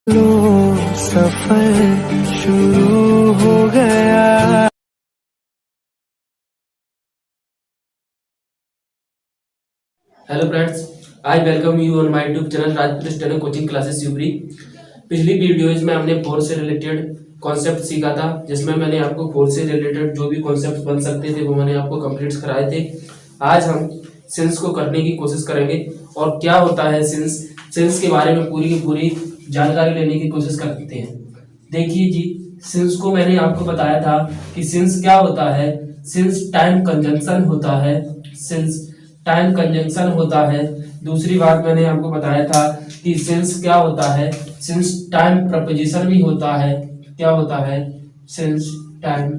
लो सफर शुरू हो गया। Hello friends, I welcome you on my YouTube channel Rajpur study coaching classes यूब्री। पिछली वीडियोज में हमने फोर्स से रिलेटेड कॉन्सेप्ट सीखा था, जिसमें मैंने आपको फोर्स से रिलेटेड जो भी कॉन्सेप्ट बन सकते थे वो मैंने आपको कंप्लीट कराए थे। आज हम सिंस को करने की कोशिश करेंगे और क्या होता है सिंस के बारे में पूरी की पूरी जानकारी लेने की कोशिश करते हैं। देखिए जी, सिंस को मैंने आपको बताया था कि सिंस क्या होता है। सिंस टाइम कंजंक्शन होता है। सिंस टाइम कंजंक्शन होता है। दूसरी बात मैंने आपको बताया था कि सिंस क्या होता है। सिंस टाइम प्रपोजिशन भी होता है। क्या होता है? सिंस टाइम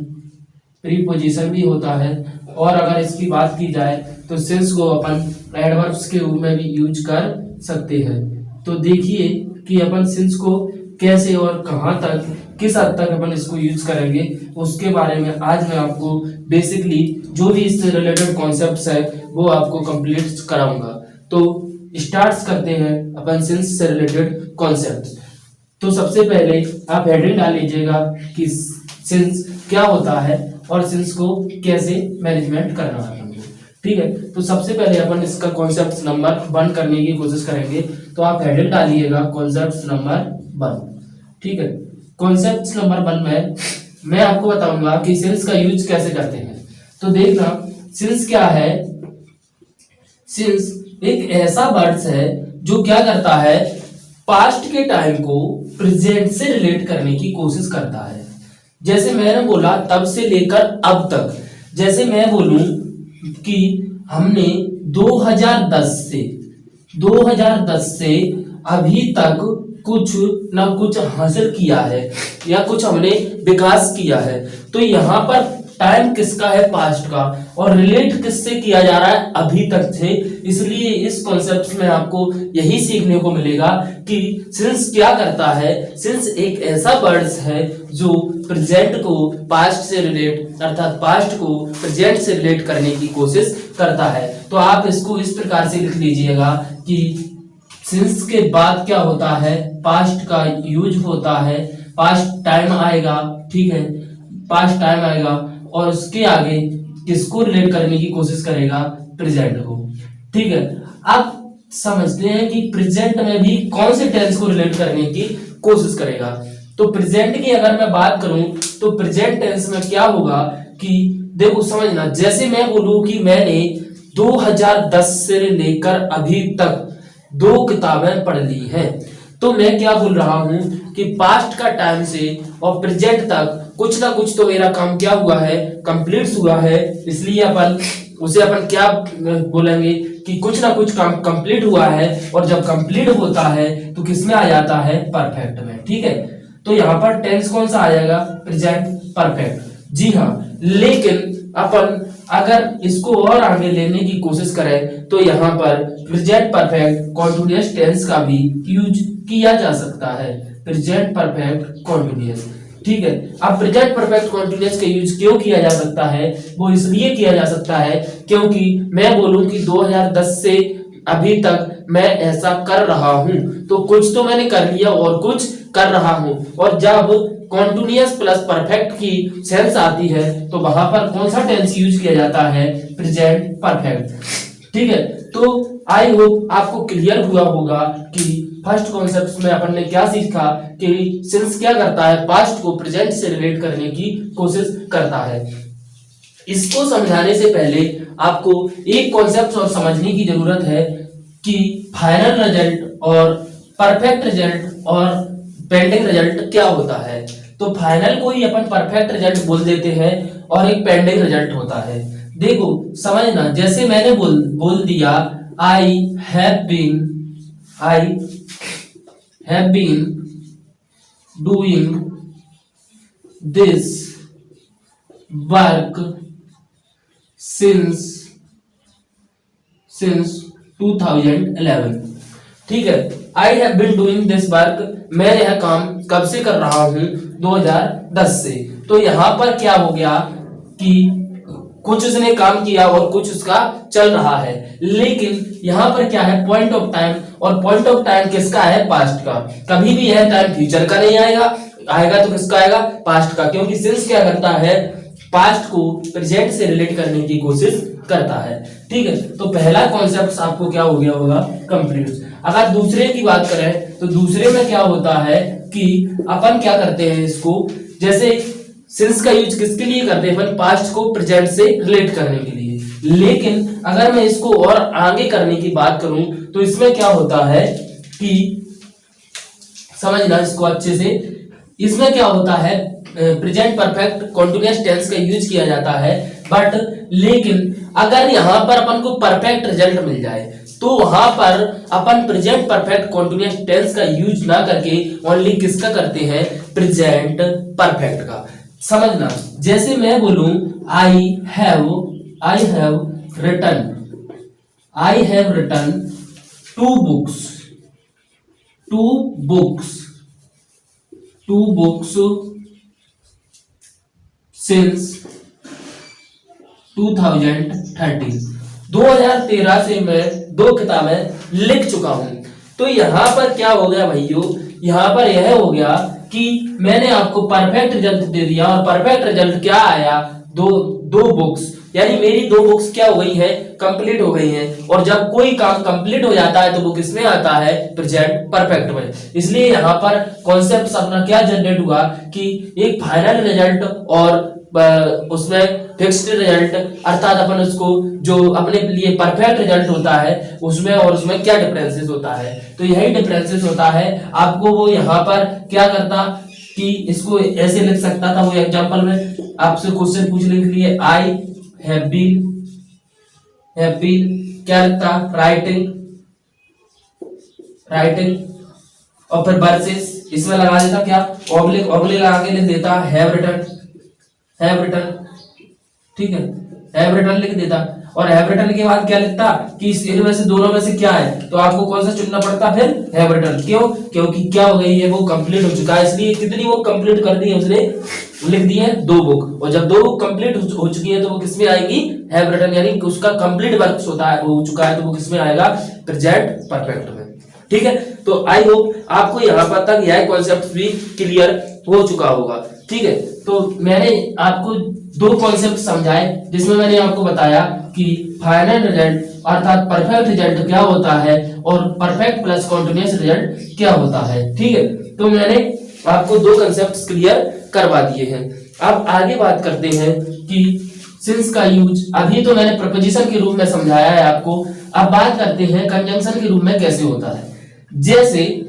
प्रीपोजिशन भी होता है। और अगर इसकी बात की जाए तो सिंस को अपन एडवर्ब्स के रूप में भी यूज कर सकते हैं। तो देखिए कि अपन सिंस को कैसे और कहां तक, किस हद तक अपन इसको यूज करेंगे, उसके बारे में आज मैं आपको बेसिकली जो भी इससे रिलेटेड कॉन्सेप्ट्स है वो आपको कंप्लीट कराऊंगा। तो स्टार्ट करते हैं अपन सिंस से रिलेटेड कॉन्सेप्ट्स। तो सबसे पहले आप हेडिंग डाल लीजिएगा कि सिंस क्या होता है और सिंस को कैसे मैनेजमेंट करना है हमको। ठीक है, तो सबसे पहले अपन इसका कॉन्सेप्ट नंबर 1 करने की कोशिश करेंगे। तो आप हेडिंग डालिएगा कॉन्सेप्ट नंबर 1। ठीक है, कॉन्सेप्ट नंबर 1 में मैं आपको बताऊंगा कि सिंस का यूज कैसे करते हैं। तो देखना, सिंस क्या है। सिंस एक ऐसा वर्ड्स है जो क्या करता है, पास्ट के टाइम को प्रेजेंट से रिलेट करने की कोशिश करता है। जैसे मैंने बोला तब से लेकर अब तक। जैसे मैं बोलूं कि हमने 2010 से अभी तक कुछ ना कुछ हासिल किया है या कुछ हमने विकास किया है। तो यहाँ पर टाइम किसका है? पास्ट का। और रिलेट किससे किया जा रहा है? अभी तक से। इसलिए इस कॉन्सेप्ट में आपको यही सीखने को मिलेगा कि सिंस क्या करता है। सिंस एक ऐसा वर्ड्स है जो प्रेजेंट को पास्ट से रिलेट, अर्थात पास्ट को प्रेजेंट से रिलेट करने की कोशिश करता है। तो आप इसको इस प्रकार से लिख लीजिएगा कि सिंस के बाद क्या होता है, पास्ट का यूज होता है। पास्ट टाइम आएगा, ठीक है, पास्ट टाइम आएगा और उसके आगे किसको रिलेट करने की कोशिश करेगा? प्रेजेंट को। ठीक है, अब समझते हैं कि प्रेजेंट में भी कौन से टेंस को रिलेट करने की कोशिश करेगा। तो प्रेजेंट की अगर मैं बात करूं तो प्रेजेंट टेंस में क्या होगा कि देखो समझना, जैसे मैं बोलूं कि मैंने 2010 से लेकर अभी तक 2 किताबें पढ़ ली हैं, तो मैं क्या बोल रहा हूं कि पास्ट का टाइम से और प्रेजेंट तक कुछ ना कुछ तो मेरा काम क्या हुआ है, कंप्लीट हुआ है। इसलिए अपन क्या बोलेंगे कि कुछ ना कुछ काम कंप्लीट हुआ है। और जब कंप्लीट होता है तो किसमें आ जाता है? परफेक्ट में। ठीक है, तो यहाँ पर टेंस कौन सा आ जाएगा? Present perfect. जी हाँ, लेकिन अपन अगर इसको और आगे लेने की कोशिश करें तो यहाँ पर प्रेजेंट परफेक्ट कॉन्टिन्यूअस टेंस का भी यूज किया जा सकता है। Present perfect continuous. ठीक है, अब प्रेजेंट परफेक्ट कॉन्टिन्यूअस का यूज क्यों किया जा सकता है? वो इसलिए किया जा सकता है क्योंकि मैं बोलूं कि 2010 से अभी तक मैं ऐसा कर रहा हूं, तो कुछ तो मैंने कर लिया और कुछ कर रहा हूं। और जब कॉन्टिन्यूअस प्लस परफेक्ट की सेंस आती है तो वहां पर कौन सा टेंस यूज किया जाता है? Present perfect. ठीक है, तो आई होप आपको क्लियर हुआ होगा कि फर्स्ट कॉन्सेप्ट में अपन ने क्या सीखा कि सिंस क्या करता है, पास्ट को प्रेजेंट से रिलेट करने की कोशिश करता है। इसको समझाने से पहले आपको एक कॉन्सेप्ट और समझने की जरूरत है कि फाइनल रिजल्ट और परफेक्ट रिजल्ट और पेंडिंग रिजल्ट क्या होता है। तो फाइनल को ही अपन परफेक्ट रिजल्ट बोल देते हैं और एक पेंडिंग रिजल्ट होता है। देखो समझना, जैसे मैंने बोल दिया I have been doing this work since 2011। ठीक है, I have been doing this work, मैं यह काम कब से कर रहा हूं? 2010 से। तो यहां पर क्या हो गया कि कुछ उसने काम किया और कुछ उसका चल रहा है। लेकिन यहाँ पर क्या है, पॉइंट ऑफ टाइम, और पॉइंट ऑफ टाइम किसका है, पास्ट का। कभी भी यह टाइम फ्यूचर का नहीं आएगा, आएगा तो किसका आएगा, पास्ट का, क्योंकि सिंस क्या करता है, पास्ट को प्रेजेंट से रिलेट करने की कोशिश करता है। ठीक है, तो पहला कॉन्सेप्ट आपको क्या हो गया होगा, कंप्लीट। अगर दूसरे की बात करें तो दूसरे में क्या होता है कि अपन क्या करते हैं इसको, जैसे सिंस का यूज किसके लिए करते हैं, अपन पास्ट को प्रेजेंट से रिलेट करने के लिए। लेकिन अगर मैं इसको और आगे करने की बात करूं तो इसमें क्या होता है कि समझना इसको अच्छे से, इसमें क्या होता है, प्रेजेंट परफेक्ट कॉन्टिन्यूअस टेंस का यूज किया जाता है। बट लेकिन अगर यहाँ पर अपन को परफेक्ट रिजल्ट मिल जाए तो वहां पर अपन प्रेजेंट परफेक्ट कॉन्टिन्यूअस टेंस का यूज ना करके ओनली किसका करते हैं, प्रेजेंट परफेक्ट का। समझना, जैसे मैं बोलूं I have written two books since 2013 से मैं 2 किताबें लिख चुका हूं। तो यहां पर क्या हो गया भाइयों, यहां पर यह हो गया कि मैंने आपको परफेक्ट रिजल्ट दे दिया, और परफेक्ट रिजल्ट क्या आया, दो बुक्स, यानी मेरी 2 बुक्स क्या हो गई है, कंप्लीट हो गई हैं। और जब कोई काम कंप्लीट हो जाता है तो वो किसमें आता है, प्रेजेंट परफेक्ट में। इसलिए यहाँ पर कॉन्सेप्ट अपना क्या जनरेट हुआ कि एक फाइनल रिजल्ट और उसमें फिक्स्ड रिजल्ट, अर्थात अपन उसको जो अपने लिए परफेक्ट रिजल्ट होता है उसमें और उसमें क्या डिफरेंसेस होता है। तो यही डिफरेंसेस होता है। आपको वो यहाँ पर क्या करता कि इसको ऐसे लिख सकता था, वो एग्जांपल में आपसे क्वेश्चन पूछने के लिए आई हैव बीन क्या लिखता, राइटिंग और फिर वर्सेस इसमें लगा देता क्या, ऑब्लिक लगा के लिख देता हैव रिटन, ठीक है, हैव रिटन लिख देता। और हैव रिटन के बाद क्या लिखता कि इनमें से दोनों में से क्या है, तो आपको कौन सा चुनना पड़ता, फिर हैव रिटन। क्यों, क्योंकि क्या हो गई है, वो कंप्लीट हो चुका है। इसलिए कितनी वो कंप्लीट कर दी है उसने, लिख दी है 2 बुक। और जब 2 बुक कंप्लीट हो चुकी है तो वो किसमें आएगी, हैव रिटन, यानी उसका कंप्लीट वर्क होता है, हो चुका है, तो वो किसमें आएगा, प्रेजेंट परफेक्ट में। ठीक है, तो आई होप आपको यहाँ पर तक यह कॉन्सेप्ट भी क्लियर हो चुका होगा। ठीक है, तो मैंने आपको 2 कॉन्सेप्ट समझाए, जिसमें मैंने आपको बताया कि फाइनल रिजल्ट अर्थात परफेक्ट रिजल्ट क्या होता है और परफेक्ट प्लस कॉन्टिन्यूअस रिजल्ट क्या होता है। ठीक है, तो मैंने आपको 2 कॉन्सेप्ट्स क्लियर करवा दिए हैं। अब आगे बात करते हैं कि सिंस का यूज, अभी तो मैंने प्रपोजिशन के रूप में समझाया है आपको। अब बात करते हैं कंजंक्शन के रूप में कैसे होता है। जैसे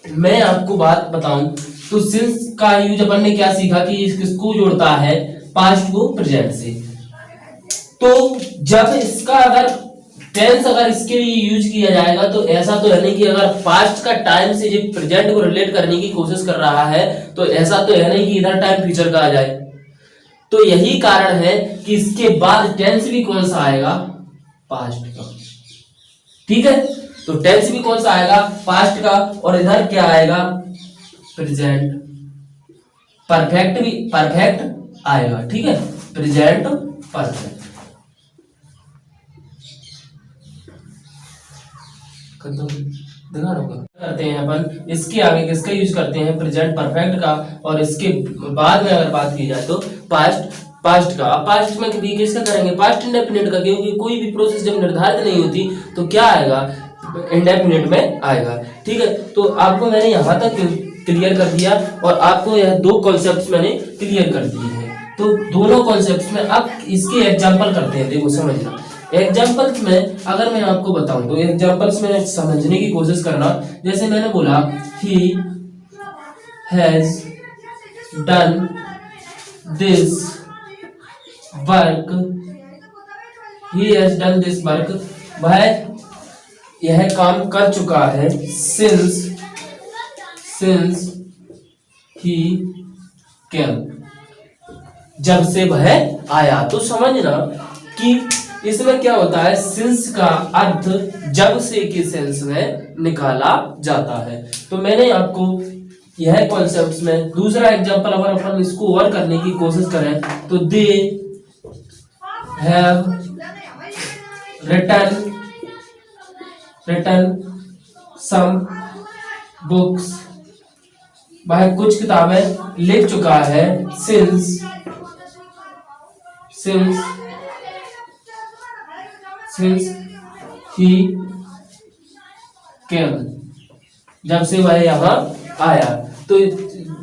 मैं आपको बात बताऊं तो सिंस का यूज अपन ने क्या सीखा कि किसको जोड़ता है, पास्ट को प्रेजेंट से। तो जब इसका अगर टेंस अगर इसके लिए यूज किया जाएगा तो ऐसा तो है नहीं कि अगर पास्ट का टाइम से जो प्रेजेंट को रिलेट करने की कोशिश कर रहा है तो ऐसा तो है नहीं कि इधर टाइम फ्यूचर का आ जाए। तो यही कारण है कि इसके बाद टेंस भी कौन सा आएगा, पास्ट का। ठीक है, तो टेंस भी कौन सा आएगा, पास्ट का, और इधर क्या आएगा, प्रेजेंट परफेक्ट भी परफेक्ट आएगा। ठीक है, प्रेजेंट परफेक्ट करते हैं अपन। इसके आगे किसका यूज करते हैं, प्रेजेंट परफेक्ट का, और इसके बाद में अगर बात की जाए तो पास्ट का। अब पास्ट में भी किसका करेंगे, पास्ट इंडेफिनिट का, क्योंकि कोई भी प्रोसेस जब निर्धारित नहीं होती तो क्या आएगा, इंडेफिनिट में आएगा। ठीक है, तो आपको मैंने यहाँ तक क्लियर कर दिया और आपको यह 2 कॉन्सेप्ट्स मैंने क्लियर कर दिए हैं। तो दोनों कॉन्सेप्ट्स में अब इसके एग्जांपल करते हैं। देखो समझना, एग्जांपल्स में अगर मैं आपको बताऊं तो एग्जांपल्स में समझने की कोशिश करना। जैसे मैंने बोला he has done this work, he has done this work, वह यह काम कर चुका है, सिंस ही केम, जब से वह आया। तो समझना कि इसमें क्या होता है, सिंस का अर्थ जब से के सेंस में निकाला जाता है। तो मैंने आपको यह कॉन्सेप्ट्स में दूसरा एग्जांपल अगर अपन इसको और करने की कोशिश करें तो they have written some books, वह कुछ किताबें लिख चुका है। सिंस ही केम, जब से वह यहाँ आया। तो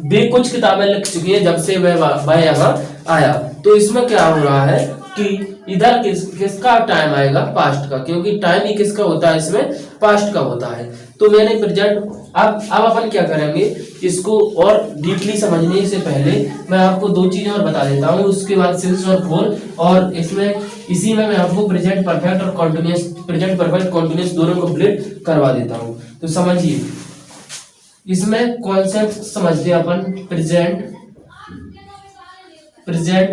वे कुछ किताबें लिख चुकी है जब से वह यहाँ आया। तो इसमें क्या हो रहा है कि इधर किसका टाइम आएगा, पास्ट का, क्योंकि टाइम ही किसका होता है, इसमें पास्ट का होता है। तो मैंने प्रेजेंट, अब अपन क्या करेंगे, इसको और डीपली समझने से पहले मैं आपको दो चीजें और बता देता हूँ, उसके बाद सिंस और फोर, और इसमें इसी में मैं आपको प्रेजेंट परफेक्ट और कॉन्टिन्यूस दोनों को कंप्लीट करवा देता हूँ। तो समझिए, इसमें कॉन्सेप्ट समझते हैं अपन। Present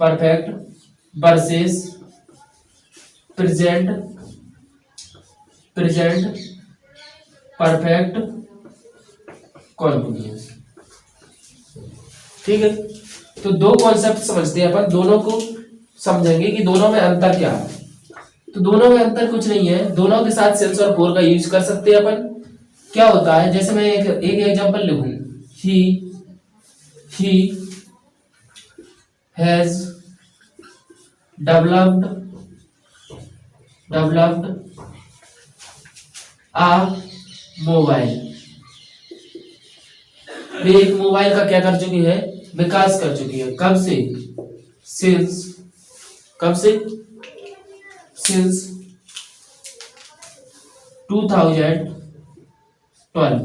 perfect versus present perfect continuous. ठीक है, तो दो कॉन्सेप्ट समझते हैं अपन, दोनों को समझेंगे कि दोनों में अंतर क्या है। तो दोनों में अंतर कुछ नहीं है, दोनों के साथ सिंस और फोर का यूज कर सकते हैं अपन। क्या होता है, जैसे मैं एक एग्जांपल लिखूं, he has developed a mobile, वे एक मोबाइल का क्या कर चुकी है, विकास कर चुकी है। कब से, सिंस 2012।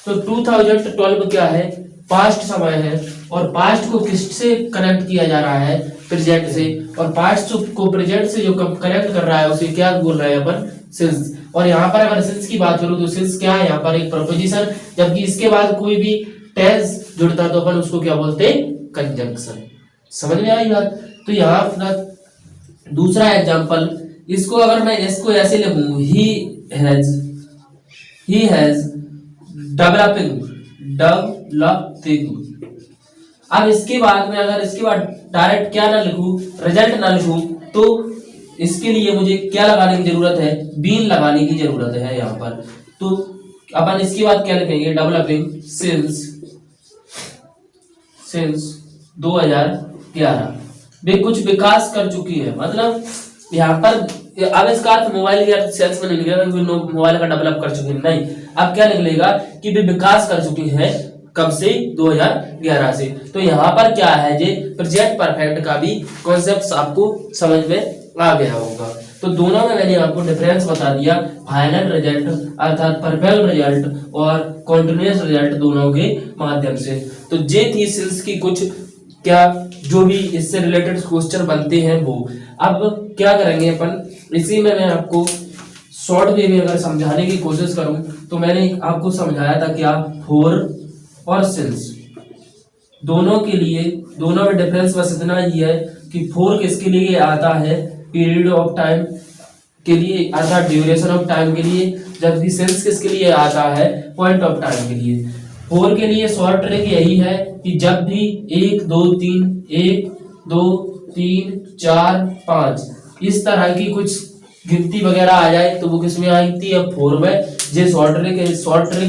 तो 2012 क्या है, पास्ट समय है, और पास्ट को किससे कनेक्ट किया जा रहा है, प्रेजेंट से, और पास्ट को प्रेजेंट से जो कनेक्ट कर रहा है उसे क्या बोल रहे हैं अपन, सिंस। और यहाँ पर अगर सिंस की बात करूं तो सिंस क्या है, यहाँ पर एक प्रपोजिशन, जबकि इसके बाद कोई भी टेंस जुड़ता तो अपन उसको क्या बोलते हैं, कंजंक्शन। समझ में आई बात। तो यहाँ अपना दूसरा एग्जांपल, इसको अगर मैं इसको ऐसे लिखूं, ही हैज डेवलपिंग। अब इसके बाद में अगर इसके बाद डायरेक्ट क्या ना लिखूं, रिजल्ट ना लिखूं, तो इसके लिए मुझे क्या लगाने की जरूरत है, बीन लगाने की जरूरत है यहाँ पर। तो अपन इसके बाद क्या लिखेंगे, डेवलपिंग सिंस 2011, वे कुछ विकास कर चुकी है। मतलब यहाँ पर अब इसका अर्थ मोबाइल के सेल्स में नहीं निकलेगा कि मोबाइल का डेवलप कर चुकी है, नहीं। अब क्या निकलेगा कि वे विकास कर चुकी है, कब से, 2011 से। तो यहाँ पर क्या है, जे प्रेजेंट परफेक्ट का भी कॉन्सेप्ट आपको समझ में आ गया होगा। तो दोनों में मैंने आपको डिफरेंस बता दिया, फाइनल रिजल्ट अर्थात परफेक्ट रिजल्ट और कॉन्टिन्यूअस रिजल्ट दोनों के माध्यम से। तो ये थी सिंस की कुछ क्या जो भी इससे रिलेटेड क्वेश्चन बनते हैं वो। अब क्या करेंगे अपन, इसी में मैं आपको शॉर्ट वे में अगर समझाने की कोशिश करूं तो मैंने आपको समझाया था क्या, फोर और सिंस दोनों के लिए, दोनों में डिफरेंस बस इतना ही है कि फोर किसके लिए आता है, पीरियड ऑफ टाइम के लिए अर्थात ड्यूरेशन ऑफ टाइम के लिए, जबकि सिंस किसके लिए आता है, पॉइंट ऑफ टाइम के लिए। फोर के लिए शॉर्ट ट्रिक यही है कि जब भी 1 2 3 4 5 इस तरह की कुछ गिनती वगैरह आ जाए तो वो किसमें आती है, फोर में। ये शॉर्ट ट्रिक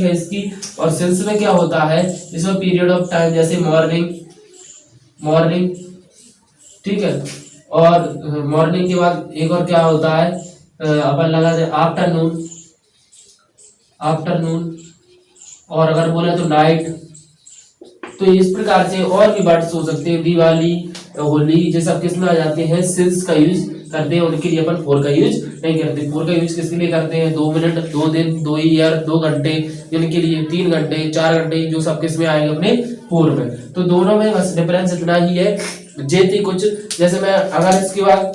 है इसकी। और सिंस में क्या होता है, इसमें पीरियड ऑफ टाइम जैसे मॉर्निंग, ठीक है, और मॉर्निंग के बाद एक और क्या होता है, अपन लगा दे आफ्टरनून, और अगर बोले तो नाइट। तो इस प्रकार से और भी वर्ड्स हो सकते हैं, दिवाली, होली, ये सब किसमें आ जाते हैं, सिंस का यूज करते हैं। उनके लिए अपन फोर का यूज नहीं करते। फोर का यूज किसके लिए करते हैं, 2 मिनट, 2 दिन, 2 ईयर, 2 घंटे, इनके लिए 3 घंटे, 4 घंटे, जो सब किसमें आएंगे अपने फोर में। तो दोनों में बस डिफरेंस इतना ही है। जे थी कुछ, जैसे मैं अगर इसके बाद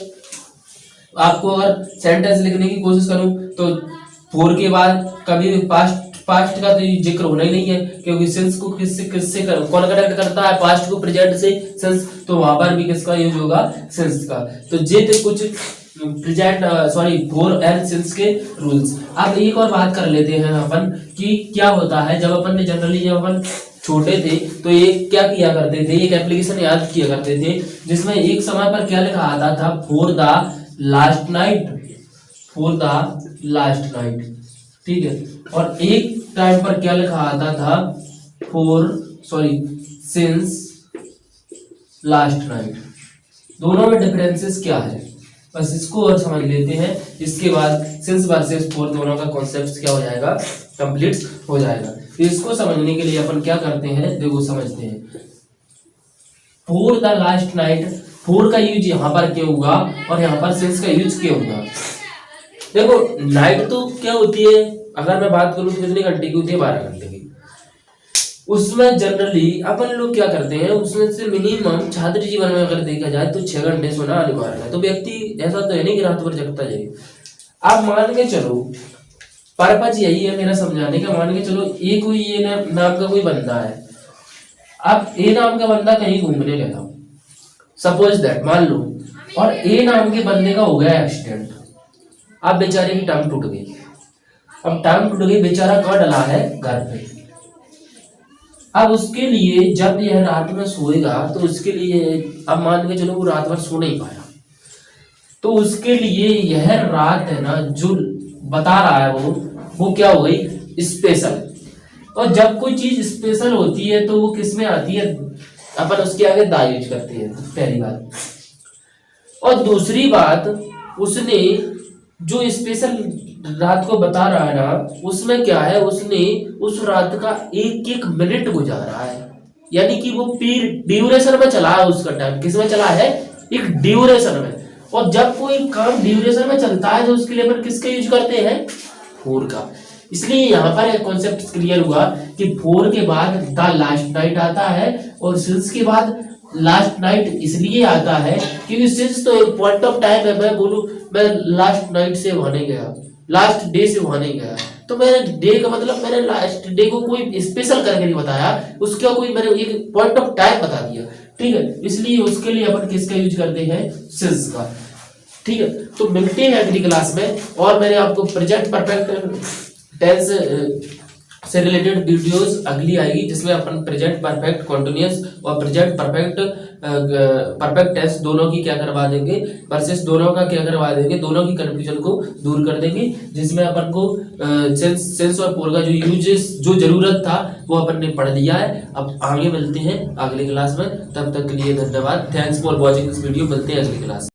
आपको अगर सेंटेंस लिखने की कोशिश करूं तो फोर के बाद कभी भी पास्ट का तो जिक्र होना ही नहीं है, क्योंकि सिंस को किससे कौन कनेक्ट करता है, पास्ट को प्रेजेंट से, सिंस, तो वहां पर भी किसका यूज होगा, सिंस का। तो ये थे कुछ फोर एंड सिंस के रूल्स। अब एक और बात कर लेते हैं अपन कि क्या होता है जब अपन छोटे थे तो ये क्या किया करते थे, एक एप्लीकेशन याद किया करते थे जिसमें एक समय पर क्या लिखा आता था, for the last night, for the last night, ठीक है। और एक टाइम पर क्या लिखा आता था, सिंस लास्ट नाइट। दोनों में डिफरेंसेस क्या है, बस इसको और समझ लेते हैं। इसके बाद सिंस वर्सेस फॉर दोनों का कॉन्सेप्ट क्या हो जाएगा, कंप्लीट हो जाएगा। तो इसको समझने के लिए अपन क्या करते हैं, देखो समझते हैं। For the last night, for का यूज यहाँ पर क्यों हुआ और यहाँ पर सिंस का यूज क्यों हुआ। देखो नाइट तो क्या होती है, अगर मैं बात करूँ तो कितने घंटे की होती है, 12 घंटे की। उसमें जनरली अपन लोग क्या करते हैं, उसमें से मिनिमम छात्र जीवन में अगर देखा जाए तो 6 घंटे सोना अनिवार्य है। तो व्यक्ति ऐसा तो है नहीं कि रात भर जगता जाए। आप मान के चलो, पर्पज यही है मेरा समझाने का, मान के चलो ये कोई ये नाम का कोई बंदा है, अब ए नाम का बंदा कहीं घूमने गया था, सपोज दैट मान लो, और ए नाम के बंदे का हो गया एक्सीडेंट। अब बेचारे की टांग टूट गई। अब टांग टूट गई, बेचारा कहाँ डला है, घर पे। अब उसके लिए जब यह रात में सोएगा तो उसके लिए, अब मान के चलो वो रात भर सो नहीं पाया, तो उसके लिए यह रात है ना जो बता रहा है वो क्या हो गई, स्पेशल। और जब कोई चीज स्पेशल होती है तो वो किस में आती है, अपन उसके आगे दा यूज करते हैं, पहली बात। और दूसरी बात, उसने जो स्पेशल रात को बता रहा है ना, उसमें क्या है, उसने उस रात का एक एक मिनट गुजारा है, यानी कि वो ड्यूरेशन में चला है, उसका टाइम किस में चला है, एक ड्यूरेशन में। और जब कोई काम ड्यूरेशन में चलता है तो उसके लिए अपन किसका यूज करते हैं, फोर का। इसलिए यहाँ पर एक कॉन्सेप्ट क्लियर हुआ कि फोर के बाद द लास्ट नाइट आता है, और सिंस के बाद लास्ट नाइट इसलिए आता है क्योंकि सिंस तो एक पॉइंट ऑफ टाइम है। मैं बोलूं मैं लास्ट नाइट से वहां नहीं गया, लास्ट डे से वहां नहीं गया, तो मैंने डे का मतलब मैंने लास्ट डे को कोई स्पेशल करके नहीं बताया, उसका कोई मैंने एक पॉइंट ऑफ टाइम बता दिया, ठीक है। इसलिए उसके लिए अपन किसका यूज करते हैं, सिंस का, ठीक है। तो मिलते हैं अगली क्लास में, और मैंने आपको प्रेजेंट परफेक्ट टेंस से रिलेटेड वीडियोस अगली आएगी, जिसमें अपन प्रेजेंट परफेक्ट कॉन्टिन्यूअस और प्रेजेंट परफेक्ट टेंस दोनों की क्या करवा देंगे, वर्सेस दोनों का क्या करवा देंगे, दोनों की कंफ्यूजन को दूर कर देंगे, जिसमें अपन को सेंस और फॉर का जो यूजेस जो जरूरत था वो अपन ने पढ़ लिया है। अब आगे मिलते हैं अगली क्लास में, तब तक के लिए धन्यवाद। Thanks for watching this video. मिलते हैं अगली क्लास।